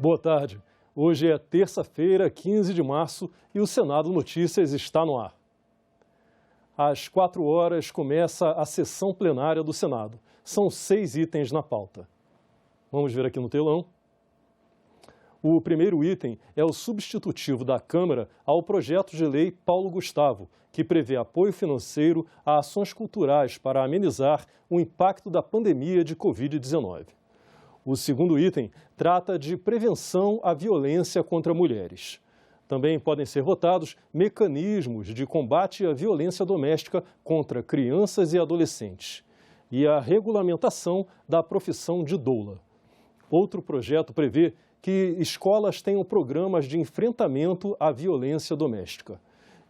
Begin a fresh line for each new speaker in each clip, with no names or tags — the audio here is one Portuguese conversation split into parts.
Boa tarde. Hoje é terça-feira, 15 de março, e o Senado Notícias está no ar. Às 4 horas começa a sessão plenária do Senado. São 6 itens na pauta. Vamos ver aqui no telão. O primeiro item é o substitutivo da Câmara ao projeto de lei Paulo Gustavo, que prevê apoio financeiro a ações culturais para amenizar o impacto da pandemia de Covid-19. O segundo item trata de prevenção à violência contra mulheres. Também podem ser votados mecanismos de combate à violência doméstica contra crianças e adolescentes e a regulamentação da profissão de doula. Outro projeto prevê que escolas tenham programas de enfrentamento à violência doméstica.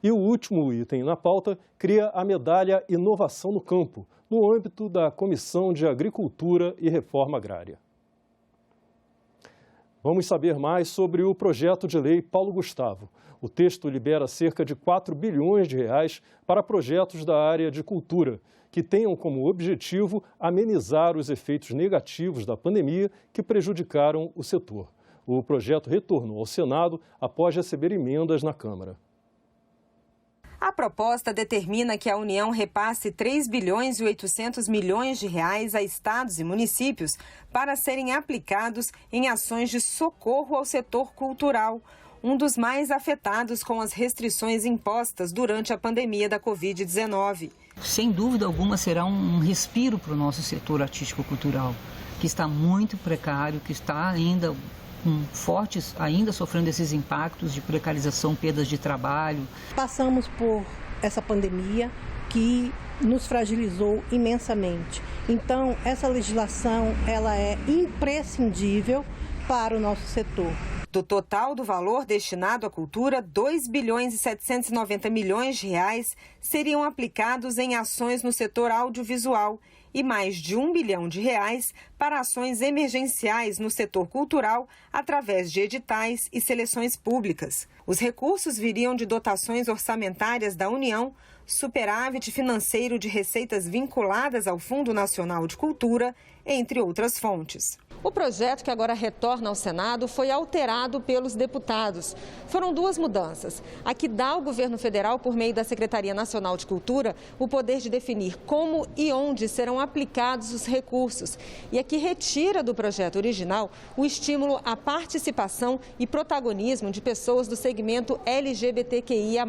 E o último item na pauta cria a medalha Inovação no Campo, no âmbito da Comissão de Agricultura e Reforma Agrária. Vamos saber mais sobre o projeto de lei Paulo Gustavo. O texto libera cerca de 4 bilhões de reais para projetos da área de cultura, que tenham como objetivo amenizar os efeitos negativos da pandemia que prejudicaram o setor. O projeto retornou ao Senado após receber emendas na Câmara.
A proposta determina que a União repasse 3 bilhões e 800 milhões de reais a estados e municípios para serem aplicados em ações de socorro ao setor cultural, um dos mais afetados com as restrições impostas durante a pandemia da Covid-19.
Sem dúvida alguma será um respiro para o nosso setor artístico-cultural, que está muito precário, que está ainda fortes, ainda sofrendo esses impactos de precarização, perdas de trabalho.
Passamos por essa pandemia que nos fragilizou imensamente. Então, essa legislação ela é imprescindível para o nosso setor.
Do total do valor destinado à cultura, 2 bilhões e 790 milhões de reais seriam aplicados em ações no setor audiovisual e mais de 1 bilhão de reais para ações emergenciais no setor cultural através de editais e seleções públicas. Os recursos viriam de dotações orçamentárias da União, superávit financeiro de receitas vinculadas ao Fundo Nacional de Cultura, entre outras fontes. O projeto, que agora retorna ao Senado, foi alterado pelos deputados. Foram 2 mudanças. A que dá ao governo federal, por meio da Secretaria Nacional de Cultura, o poder de definir como e onde serão aplicados os recursos. E a que retira do projeto original o estímulo à participação e protagonismo de pessoas do segmento LGBTQIA+.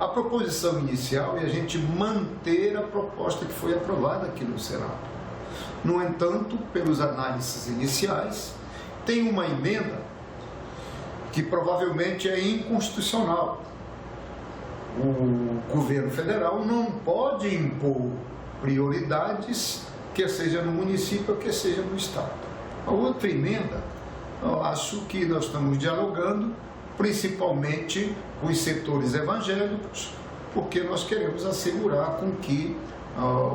A proposição inicial é a gente manter a proposta que foi aprovada aqui no Senado. No entanto, pelas análises iniciais, tem uma emenda que provavelmente é inconstitucional. O governo federal não pode impor prioridades, quer seja no município, quer seja no estado. A outra emenda, eu acho que nós estamos dialogando, principalmente com os setores evangélicos, porque nós queremos assegurar com que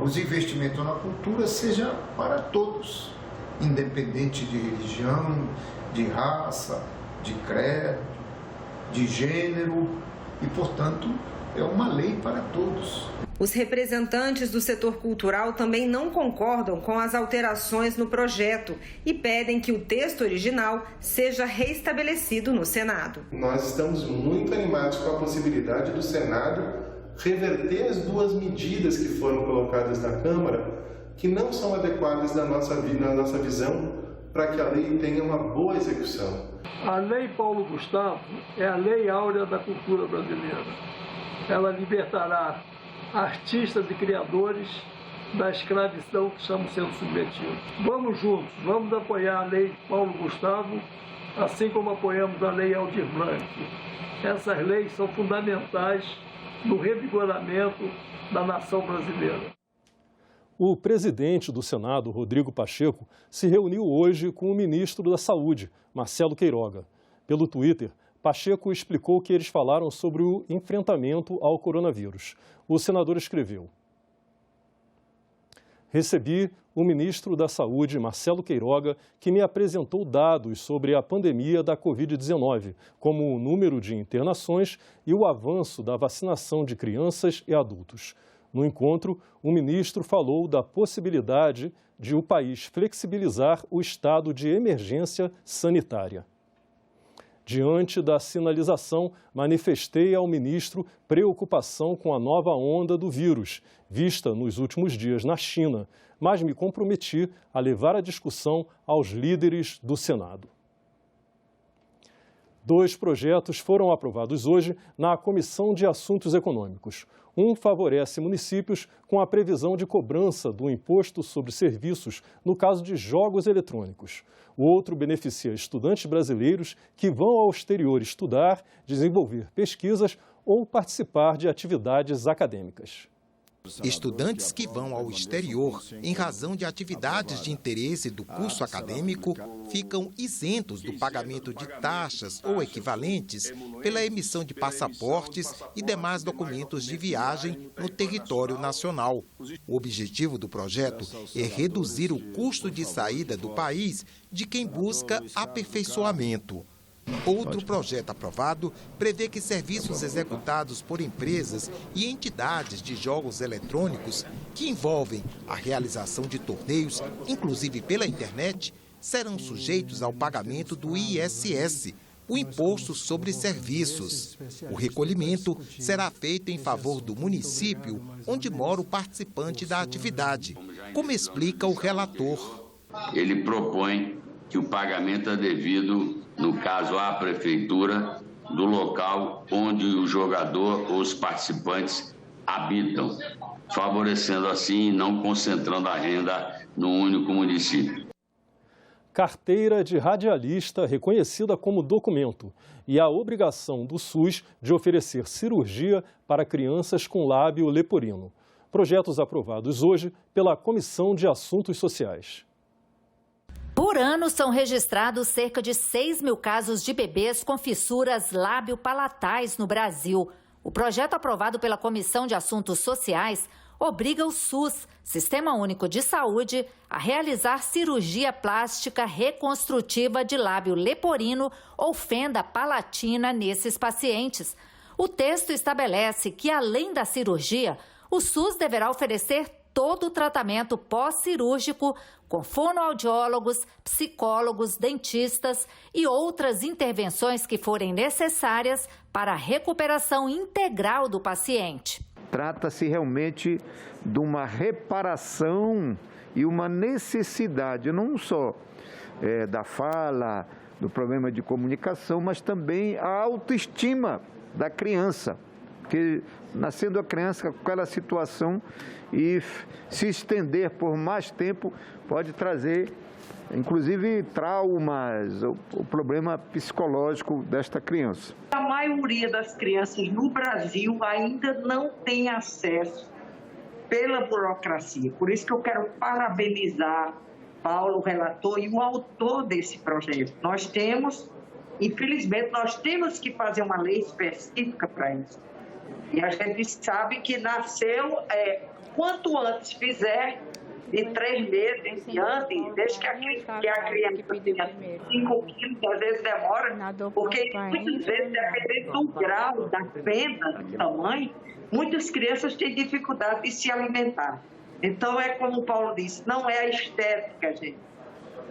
os investimentos na cultura seja para todos, independente de religião, de raça, de credo, de gênero e, portanto, é uma lei para todos.
Os representantes do setor cultural também não concordam com as alterações no projeto e pedem que o texto original seja reestabelecido no Senado.
Nós estamos muito animados com a possibilidade do Senado reverter as 2 medidas que foram colocadas na Câmara, que não são adequadas na nossa visão, para que a lei tenha uma boa execução.
A Lei Paulo Gustavo é a lei áurea da cultura brasileira. Ela libertará artistas e criadores da escravidão que estamos sendo submetidos. Vamos juntos, vamos apoiar a Lei Paulo Gustavo, assim como apoiamos a Lei Aldir Blanc. Essas leis são fundamentais no revigoramento da nação brasileira.
O presidente do Senado, Rodrigo Pacheco, se reuniu hoje com o ministro da Saúde, Marcelo Queiroga. Pelo Twitter, Pacheco explicou que eles falaram sobre o enfrentamento ao coronavírus. O senador escreveu: recebi o ministro da Saúde, Marcelo Queiroga, que me apresentou dados sobre a pandemia da Covid-19, como o número de internações e o avanço da vacinação de crianças e adultos. No encontro, o ministro falou da possibilidade de o país flexibilizar o estado de emergência sanitária. Diante da sinalização, manifestei ao ministro preocupação com a nova onda do vírus, vista nos últimos dias na China, mas me comprometi a levar a discussão aos líderes do Senado. 2 projetos foram aprovados hoje na Comissão de Assuntos Econômicos. Um favorece municípios com a previsão de cobrança do imposto sobre serviços no caso de jogos eletrônicos. O outro beneficia estudantes brasileiros que vão ao exterior estudar, desenvolver pesquisas ou participar de atividades acadêmicas.
Estudantes que vão ao exterior em razão de atividades de interesse do curso acadêmico ficam isentos do pagamento de taxas ou equivalentes pela emissão de passaportes e demais documentos de viagem no território nacional. O objetivo do projeto é reduzir o custo de saída do país de quem busca aperfeiçoamento. Outro projeto aprovado prevê que serviços executados por empresas e entidades de jogos eletrônicos que envolvem a realização de torneios, inclusive pela internet, serão sujeitos ao pagamento do ISS, o Imposto sobre Serviços. O recolhimento será feito em favor do município onde mora o participante da atividade, como explica o relator.
Ele propõe que o pagamento é devido, no caso à prefeitura, do local onde o jogador ou os participantes habitam, favorecendo assim e não concentrando a renda num único município.
Carteira de radialista reconhecida como documento e a obrigação do SUS de oferecer cirurgia para crianças com lábio leporino. Projetos aprovados hoje pela Comissão de Assuntos Sociais.
Por ano, são registrados cerca de 6 mil casos de bebês com fissuras lábio-palatais no Brasil. O projeto aprovado pela Comissão de Assuntos Sociais obriga o SUS, Sistema Único de Saúde, a realizar cirurgia plástica reconstrutiva de lábio leporino ou fenda palatina nesses pacientes. O texto estabelece que, além da cirurgia, o SUS deverá oferecer todo o tratamento pós-cirúrgico com fonoaudiólogos, psicólogos, dentistas e outras intervenções que forem necessárias para a recuperação integral do paciente.
Trata-se realmente de uma reparação e uma necessidade, não só da fala, do problema de comunicação, mas também a autoestima da criança. Porque nascendo a criança com aquela situação e se estender por mais tempo pode trazer, inclusive, traumas, o problema psicológico desta criança.
A maioria das crianças no Brasil ainda não tem acesso pela burocracia. Por isso que eu quero parabenizar Paulo, o relator, e o autor desse projeto. Nós temos, infelizmente, nós que fazer uma lei específica para isso. E a gente sabe que nasceu, quanto antes fizer, de 3 meses em diante, desde que a criança tenha 5 quilos, às vezes demora, porque muitas vezes, dependendo do grau da fenda, do tamanho, muitas crianças têm dificuldade de se alimentar. Então, é como o Paulo disse, não é a estética, gente,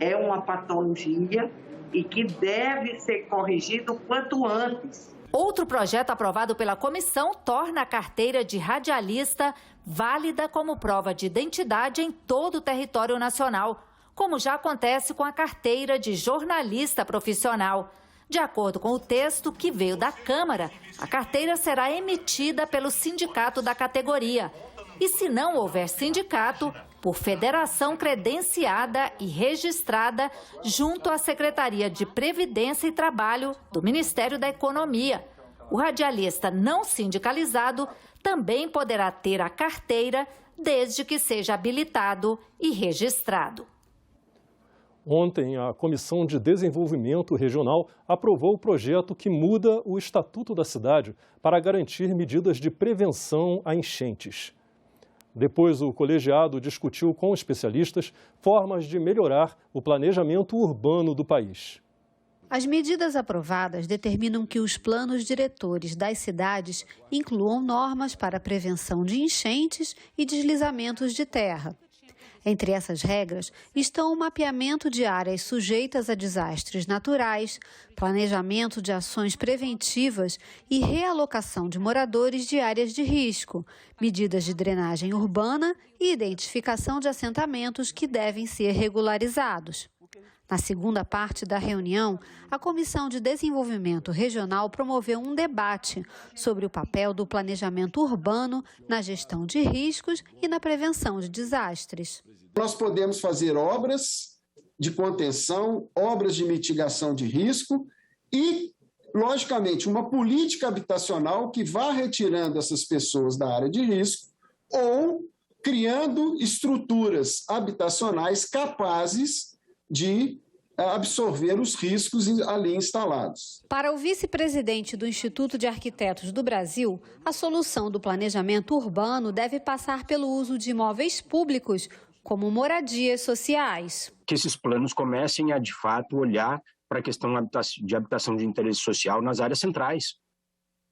é uma patologia e que deve ser corrigido o quanto antes.
Outro projeto aprovado pela comissão torna a carteira de radialista válida como prova de identidade em todo o território nacional, como já acontece com a carteira de jornalista profissional. De acordo com o texto que veio da Câmara, a carteira será emitida pelo sindicato da categoria. E se não houver sindicato, por federação credenciada e registrada junto à Secretaria de Previdência e Trabalho do Ministério da Economia. O radialista não sindicalizado também poderá ter a carteira desde que seja habilitado e registrado.
Ontem, a Comissão de Desenvolvimento Regional aprovou o projeto que muda o Estatuto da cidade para garantir medidas de prevenção a enchentes. Depois, o colegiado discutiu com especialistas formas de melhorar o planejamento urbano do país.
As medidas aprovadas determinam que os planos diretores das cidades incluam normas para a prevenção de enchentes e deslizamentos de terra. Entre essas regras estão o mapeamento de áreas sujeitas a desastres naturais, planejamento de ações preventivas e realocação de moradores de áreas de risco, medidas de drenagem urbana e identificação de assentamentos que devem ser regularizados. Na segunda parte da reunião, a Comissão de Desenvolvimento Regional promoveu um debate sobre o papel do planejamento urbano na gestão de riscos e na prevenção de desastres.
Nós podemos fazer obras de contenção, obras de mitigação de risco e, logicamente, uma política habitacional que vá retirando essas pessoas da área de risco ou criando estruturas habitacionais capazes de absorver os riscos ali instalados.
Para o vice-presidente do Instituto de Arquitetos do Brasil, a solução do planejamento urbano deve passar pelo uso de imóveis públicos, como moradias sociais.
Que esses planos comecem a, de fato, olhar para a questão de habitação de interesse social nas áreas centrais.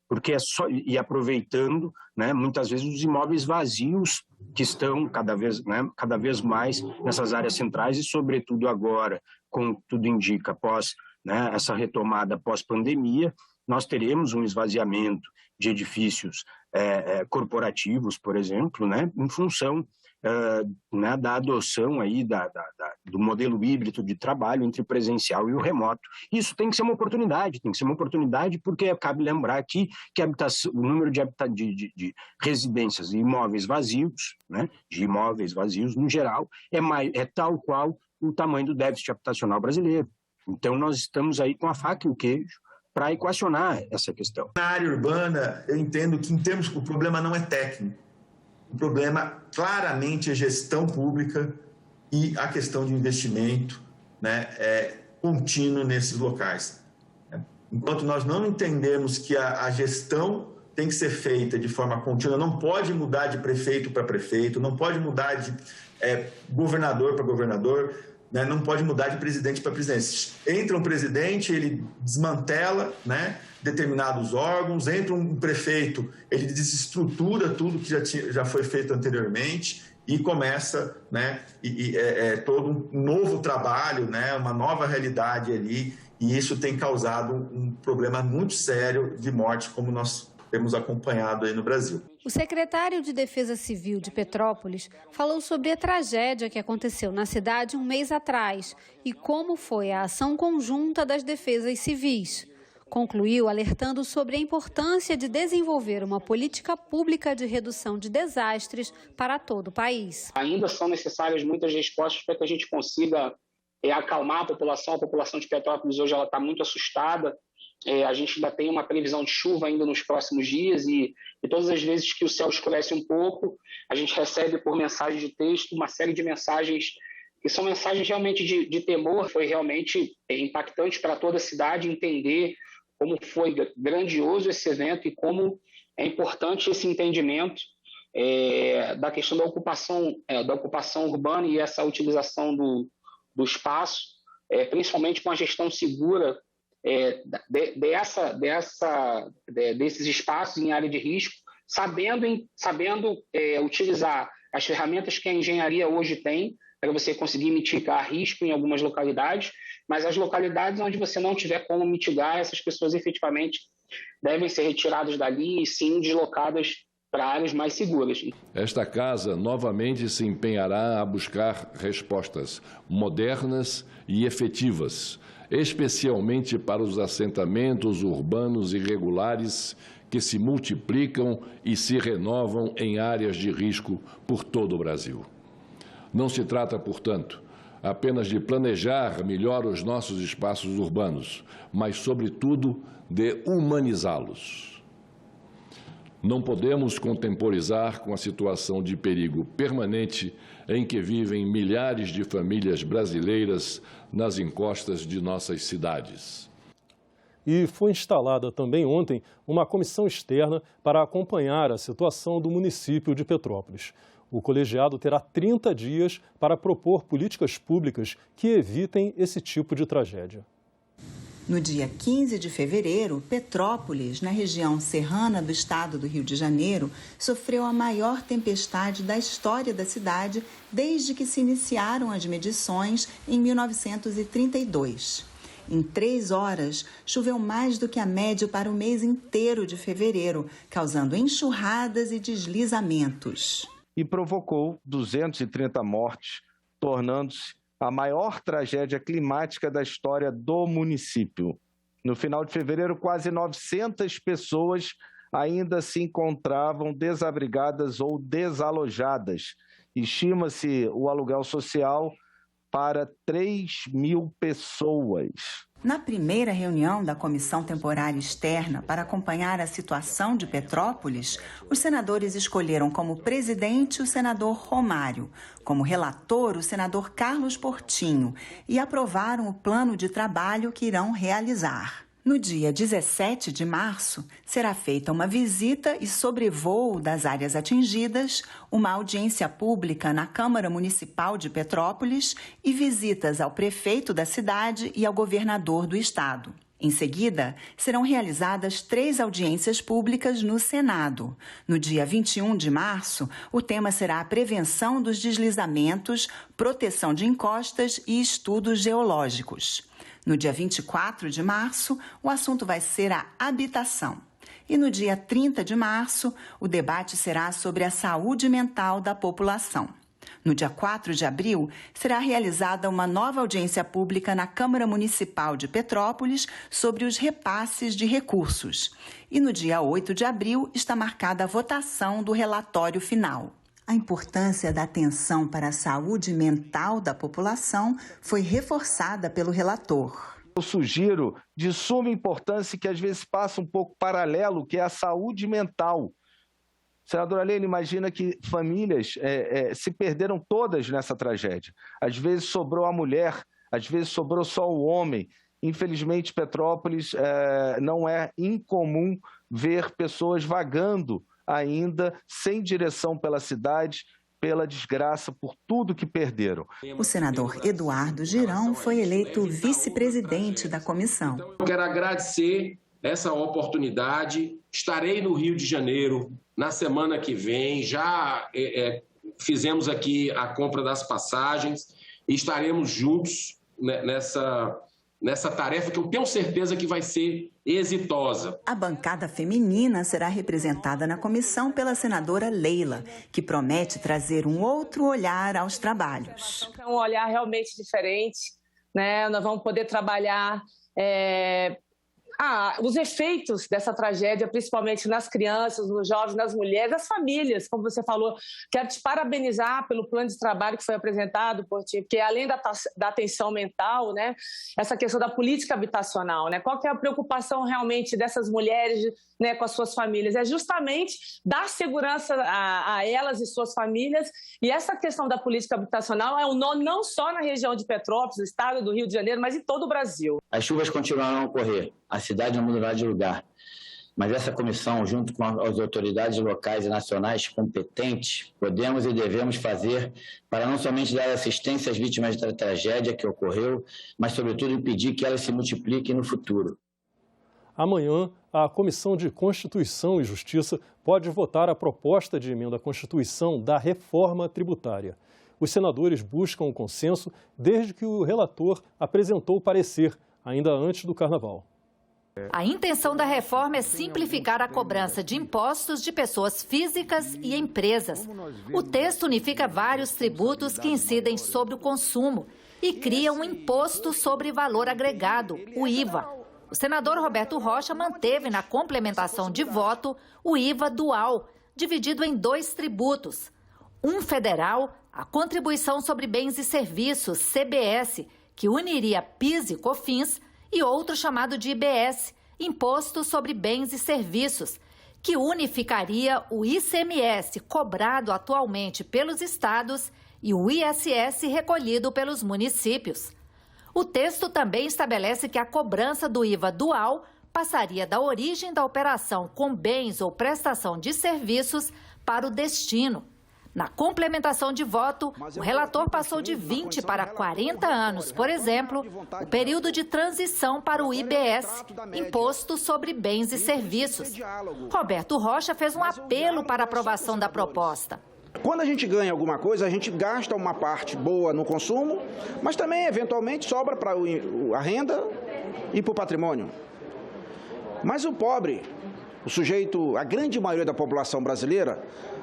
Porque e aproveitando, né, muitas vezes, os imóveis vazios que estão cada vez mais nessas áreas centrais e, sobretudo agora, como tudo indica, após essa retomada pós-pandemia, nós teremos um esvaziamento de edifícios corporativos, por exemplo, em função da adoção aí do modelo híbrido de trabalho entre presencial e o remoto. Isso tem que ser uma oportunidade, porque cabe lembrar aqui que o número de residências e imóveis vazios, de imóveis vazios no geral, é tal qual o tamanho do déficit habitacional brasileiro. Então nós estamos aí com a faca e o queijo para equacionar essa questão.
Na área urbana, eu entendo que o problema não é técnico. O problema claramente é gestão pública e a questão de investimento contínuo nesses locais. Enquanto nós não entendemos que a gestão tem que ser feita de forma contínua, não pode mudar de prefeito para prefeito, não pode mudar de governador para governador, não pode mudar de presidente para presidente. Entra um presidente, ele desmantela determinados órgãos, entra um prefeito, ele desestrutura tudo que já foi feito anteriormente e começa todo um novo trabalho, uma nova realidade ali, e isso tem causado um problema muito sério de morte, como nós temos acompanhado aí no Brasil.
O secretário de Defesa Civil de Petrópolis falou sobre a tragédia que aconteceu na cidade um mês atrás e como foi a ação conjunta das defesas civis. Concluiu alertando sobre a importância de desenvolver uma política pública de redução de desastres para todo o país.
Ainda são necessárias muitas respostas para que a gente consiga acalmar a população. A população de Petrópolis hoje está muito assustada. A gente ainda tem uma previsão de chuva ainda nos próximos dias e todas as vezes que o céu escurece um pouco, a gente recebe por mensagem de texto uma série de mensagens que são mensagens realmente de temor. Foi realmente impactante para toda a cidade entender como foi grandioso esse evento e como é importante esse entendimento da questão da ocupação urbana e essa utilização do espaço, principalmente com a gestão segura desses espaços em área de risco, sabendo utilizar as ferramentas que a engenharia hoje tem para você conseguir mitigar risco em algumas localidades, mas as localidades onde você não tiver como mitigar, essas pessoas efetivamente devem ser retiradas dali e sim deslocadas para áreas mais seguras.
Esta casa novamente se empenhará a buscar respostas modernas e efetivas, especialmente para os assentamentos urbanos irregulares que se multiplicam e se renovam em áreas de risco por todo o Brasil. Não se trata, portanto, apenas de planejar melhor os nossos espaços urbanos, mas, sobretudo, de humanizá-los. Não podemos contemporizar com a situação de perigo permanente em que vivem milhares de famílias brasileiras nas encostas de nossas cidades.
E foi instalada também ontem uma comissão externa para acompanhar a situação do município de Petrópolis. O colegiado terá 30 dias para propor políticas públicas que evitem esse tipo de tragédia.
No dia 15 de fevereiro, Petrópolis, na região serrana do estado do Rio de Janeiro, sofreu a maior tempestade da história da cidade desde que se iniciaram as medições em 1932. Em 3 horas, choveu mais do que a média para o mês inteiro de fevereiro, causando enxurradas e deslizamentos.
E provocou 230 mortes, tornando-se a maior tragédia climática da história do município. No final de fevereiro, quase 900 pessoas ainda se encontravam desabrigadas ou desalojadas. Estima-se o aluguel social para 3.000 pessoas.
Na primeira reunião da Comissão Temporária Externa para acompanhar a situação de Petrópolis, os senadores escolheram como presidente o senador Romário, como relator o senador Carlos Portinho e aprovaram o plano de trabalho que irão realizar. No dia 17 de março, será feita uma visita e sobrevoo das áreas atingidas, uma audiência pública na Câmara Municipal de Petrópolis e visitas ao prefeito da cidade e ao governador do estado. Em seguida, serão realizadas 3 audiências públicas no Senado. No dia 21 de março, o tema será a prevenção dos deslizamentos, proteção de encostas e estudos geológicos. No dia 24 de março, o assunto vai ser a habitação. E no dia 30 de março, o debate será sobre a saúde mental da população. No dia 4 de abril, será realizada uma nova audiência pública na Câmara Municipal de Petrópolis sobre os repasses de recursos. E no dia 8 de abril está marcada a votação do relatório final. A importância da atenção para a saúde mental da população foi reforçada pelo relator.
Eu sugiro de suma importância que às vezes passa um pouco paralelo, que é a saúde mental. Senadora Leila, imagina que famílias se perderam todas nessa tragédia. Às vezes sobrou a mulher, às vezes sobrou só o homem. Infelizmente, Petrópolis não é incomum ver pessoas vagando ainda sem direção pela cidade, pela desgraça, por tudo que perderam.
O senador Eduardo Girão foi eleito vice-presidente da comissão.
Eu quero agradecer essa oportunidade. Estarei no Rio de Janeiro na semana que vem. Já fizemos aqui a compra das passagens e estaremos juntos nessa tarefa que eu tenho certeza que vai ser exitosa.
A bancada feminina será representada na comissão pela senadora Leila, que promete trazer um outro olhar aos trabalhos.
É um olhar realmente diferente, né? Nós vamos poder trabalhar os efeitos dessa tragédia, principalmente nas crianças, nos jovens, nas mulheres, nas famílias, como você falou. Quero te parabenizar pelo plano de trabalho que foi apresentado por ti, porque além da atenção mental, né, essa questão da política habitacional, né, qual que é a preocupação realmente dessas mulheres, né, com as suas famílias? É justamente dar segurança a elas e suas famílias, e essa questão da política habitacional é um nó não só na região de Petrópolis, no estado do Rio de Janeiro, mas em todo o Brasil.
As chuvas continuarão a ocorrer, a cidade não mudará de lugar, mas essa comissão, junto com as autoridades locais e nacionais competentes, podemos e devemos fazer para não somente dar assistência às vítimas da tragédia que ocorreu, mas, sobretudo, impedir que elas se multipliquem no futuro.
Amanhã, a Comissão de Constituição e Justiça pode votar a proposta de emenda à Constituição da reforma tributária. Os senadores buscam um consenso desde que o relator apresentou o parecer, ainda antes do Carnaval.
A intenção da reforma é simplificar a cobrança de impostos de pessoas físicas e empresas. O texto unifica vários tributos que incidem sobre o consumo e cria um imposto sobre valor agregado, o IVA. O senador Roberto Rocha manteve na complementação de voto o IVA dual, dividido em 2 tributos. Um federal, a Contribuição sobre Bens e Serviços, CBS, que uniria PIS e COFINS, e outro chamado de IBS, Imposto sobre Bens e Serviços, que unificaria o ICMS cobrado atualmente pelos estados e o ISS recolhido pelos municípios. O texto também estabelece que a cobrança do IVA dual passaria da origem da operação com bens ou prestação de serviços para o destino. Na complementação de voto, o relator passou de 20 para 40 anos, por exemplo, o período de transição para o IBS, Imposto sobre Bens e Serviços. Roberto Rocha fez um apelo para a aprovação da proposta.
Quando a gente ganha alguma coisa, a gente gasta uma parte boa no consumo, mas também, eventualmente, sobra para a renda e para o patrimônio. Mas o pobre, o sujeito, a grande maioria da população brasileira,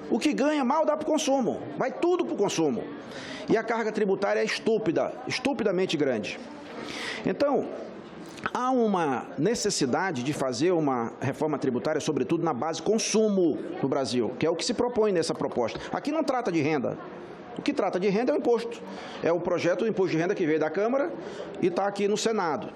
o que ganha mal dá para o consumo, vai tudo para o consumo. E a carga tributária é estupidamente grande. Então, há uma necessidade de fazer uma reforma tributária, sobretudo na base consumo no Brasil, que é o que se propõe nessa proposta. Aqui não trata de renda. O que trata de renda é o imposto. É o projeto do imposto de renda que veio da Câmara e está aqui no Senado.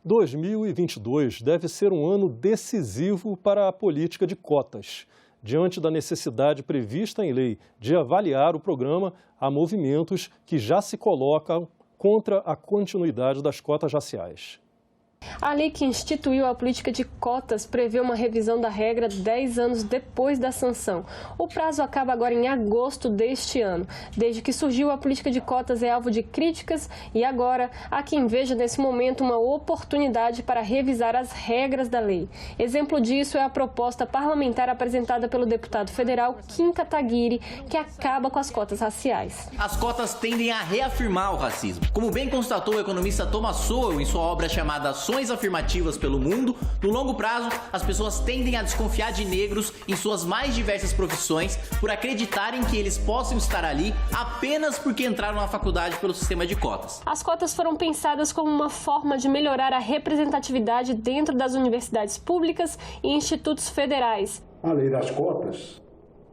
2022 deve ser um ano decisivo para a política de cotas. Diante da necessidade prevista em lei de avaliar o programa, há movimentos que já se colocam contra a continuidade das cotas raciais.
A lei que instituiu a política de cotas prevê uma revisão da regra 10 anos depois da sanção. O prazo acaba agora em agosto deste ano. Desde que surgiu, a política de cotas é alvo de críticas e agora há quem veja nesse momento uma oportunidade para revisar as regras da lei. Exemplo disso é a proposta parlamentar apresentada pelo deputado federal Kim Kataguiri, que acaba com as cotas raciais.
As cotas tendem a reafirmar o racismo. Como bem constatou o economista Thomas Sowell em sua obra chamada Ações Afirmativas pelo Mundo, no longo prazo, as pessoas tendem a desconfiar de negros em suas mais diversas profissões por acreditarem que eles possam estar ali apenas porque entraram na faculdade pelo sistema de cotas.
As cotas foram pensadas como uma forma de melhorar a representatividade dentro das universidades públicas e institutos federais.
A lei das cotas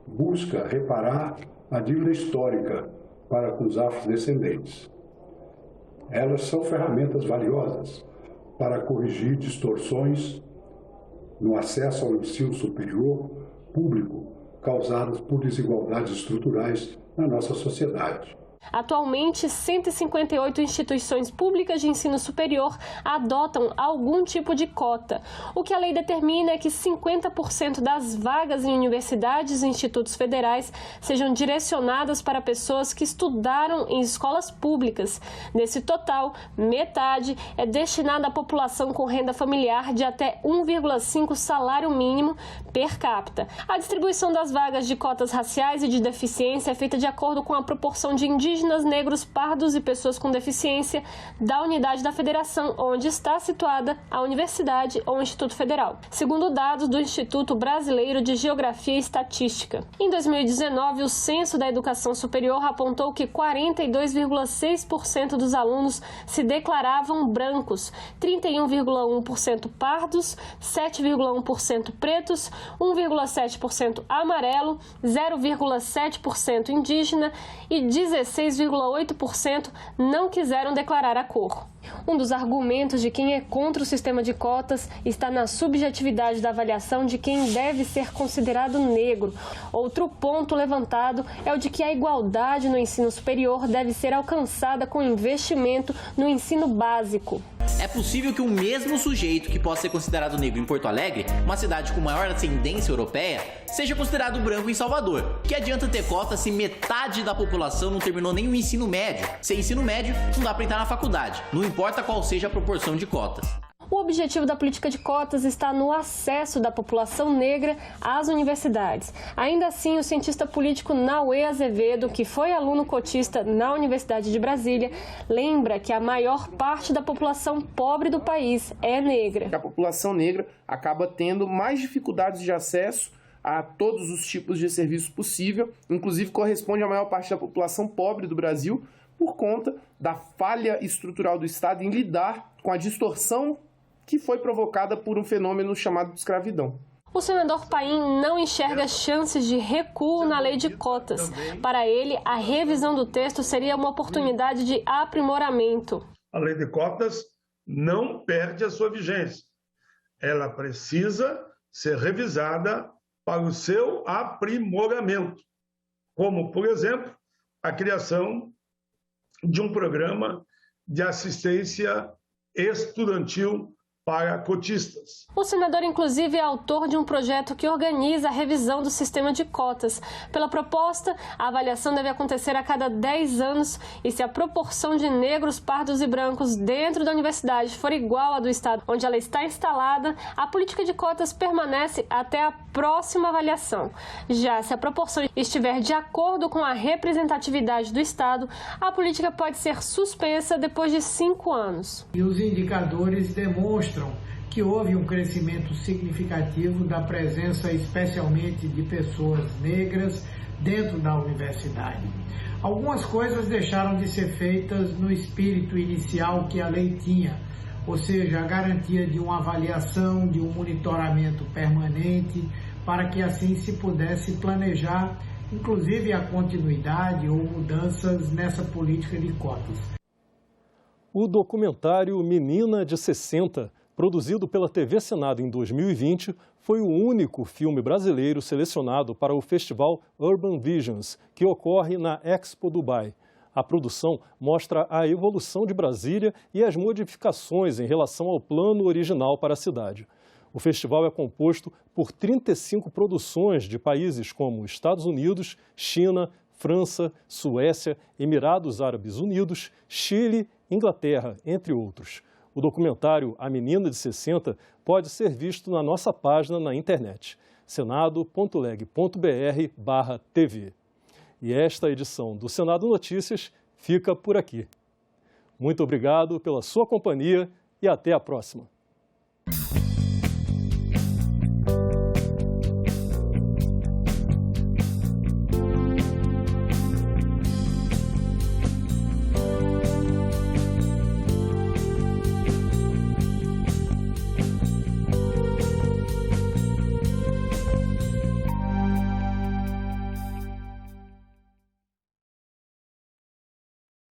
busca reparar a dívida histórica para com os afrodescendentes. Elas são ferramentas valiosas para corrigir distorções no acesso ao ensino superior público causadas por desigualdades estruturais na nossa sociedade.
Atualmente, 158 instituições públicas de ensino superior adotam algum tipo de cota. O que a lei determina é que 50% das vagas em universidades e institutos federais sejam direcionadas para pessoas que estudaram em escolas públicas. Desse total, metade é destinada à população com renda familiar de até 1,5 salário mínimo per capita. A distribuição das vagas de cotas raciais e de deficiência é feita de acordo com a proporção de indígenas, negros, pardos e pessoas com deficiência da unidade da federação onde está situada a universidade ou instituto federal, segundo dados do Instituto Brasileiro de Geografia e Estatística. Em 2019, o Censo da Educação Superior apontou que 42,6% dos alunos se declaravam brancos, 31,1% pardos, 7,1% pretos, 1,7% amarelo, 0,7% indígena e 16,8% não quiseram declarar a cor. Um dos argumentos de quem é contra o sistema de cotas está na subjetividade da avaliação de quem deve ser considerado negro. Outro ponto levantado é o de que a igualdade no ensino superior deve ser alcançada com investimento no ensino básico.
É possível que o mesmo sujeito que possa ser considerado negro em Porto Alegre, uma cidade com maior ascendência europeia, seja considerado branco em Salvador. Que adianta ter cota se metade da população não terminou nem o ensino médio? Sem ensino médio, não dá para entrar na faculdade. Não importa qual seja a proporção de cotas.
O objetivo da política de cotas está no acesso da população negra às universidades. Ainda assim, o cientista político Nauê Azevedo, que foi aluno cotista na Universidade de Brasília, lembra que a maior parte da população pobre do país é negra.
A população negra acaba tendo mais dificuldades de acesso a todos os tipos de serviço possível, inclusive corresponde à maior parte da população pobre do Brasil, por conta da falha estrutural do Estado em lidar com a distorção que foi provocada por um fenômeno chamado de escravidão.
O senador Paim não enxerga chances de recuo na lei de cotas. Para ele, a revisão do texto seria uma oportunidade de aprimoramento.
A lei de cotas não perde a sua vigência. Ela precisa ser revisada para o seu aprimoramento, como, por exemplo, a criação de um programa de assistência estudantil para cotistas.
O senador, inclusive, é autor de um projeto que organiza a revisão do sistema de cotas. Pela proposta, a avaliação deve acontecer a cada 10 anos e se a proporção de negros, pardos e brancos dentro da universidade for igual à do estado onde ela está instalada, a política de cotas permanece até a próxima avaliação. Já se a proporção estiver de acordo com a representatividade do estado, a política pode ser suspensa depois de 5 anos.
E os indicadores demonstram que houve um crescimento significativo da presença, especialmente de pessoas negras, dentro da universidade. Algumas coisas deixaram de ser feitas no espírito inicial que a lei tinha, ou seja, a garantia de uma avaliação, de um monitoramento permanente, para que assim se pudesse planejar, inclusive a continuidade ou mudanças nessa política de cotas.
O documentário Menina de 60, produzido pela TV Senado em 2020, foi o único filme brasileiro selecionado para o festival Urban Visions, que ocorre na Expo Dubai. A produção mostra a evolução de Brasília e as modificações em relação ao plano original para a cidade. O festival é composto por 35 produções de países como Estados Unidos, China, França, Suécia, Emirados Árabes Unidos, Chile, Inglaterra, entre outros. O documentário A Menina de 60 pode ser visto na nossa página na internet, senado.leg.br/TV. E esta edição do Senado Notícias fica por aqui. Muito obrigado pela sua companhia e até a próxima.